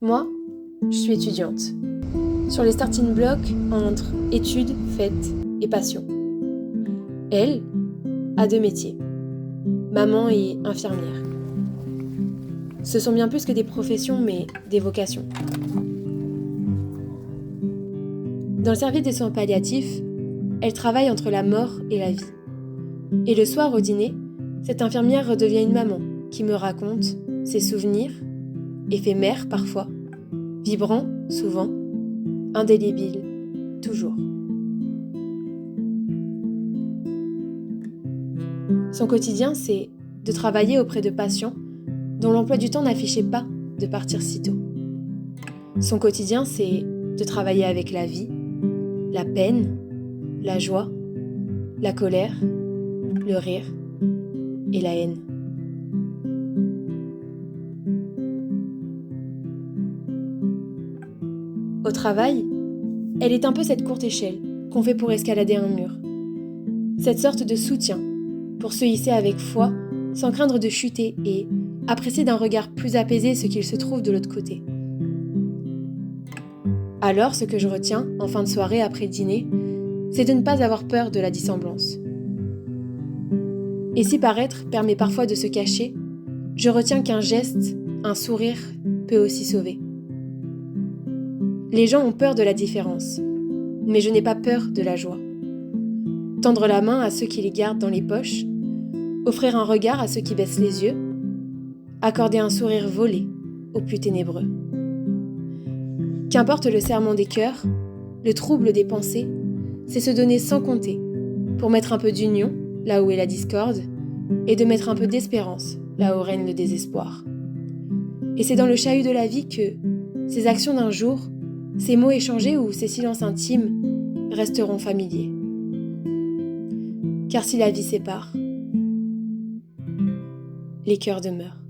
Moi, je suis étudiante. Sur les starting blocks entre études, fêtes et passion. Elle a 2 métiers, maman et infirmière. Ce sont bien plus que des professions, mais des vocations. Dans le service des soins palliatifs, elle travaille entre la mort et la vie. Et le soir au dîner, cette infirmière redevient une maman qui me raconte ses souvenirs, éphémères parfois, vibrants souvent, indélébiles toujours. Son quotidien, c'est de travailler auprès de patients dont l'emploi du temps n'affichait pas de partir si tôt. Son quotidien, c'est de travailler avec la vie, la peine, la joie, la colère, le rire et la haine. Au travail, elle est un peu cette courte échelle qu'on fait pour escalader un mur. Cette sorte de soutien pour se hisser avec foi, sans craindre de chuter et apprécier d'un regard plus apaisé ce qu'il se trouve de l'autre côté. Alors, ce que je retiens, en fin de soirée après le dîner, c'est de ne pas avoir peur de la dissemblance. Et si paraître permet parfois de se cacher, je retiens qu'un geste, un sourire, peut aussi sauver. Les gens ont peur de la différence, mais je n'ai pas peur de la joie. Tendre la main à ceux qui les gardent dans les poches, offrir un regard à ceux qui baissent les yeux, accorder un sourire volé aux plus ténébreux. Qu'importe le serrement des cœurs, le trouble des pensées, c'est se donner sans compter, pour mettre un peu d'union là où est la discorde, et de mettre un peu d'espérance là où règne le désespoir. Et c'est dans le chahut de la vie que ces actions d'un jour, ces mots échangés ou ces silences intimes resteront familiers. Car si la vie sépare, les cœurs demeurent.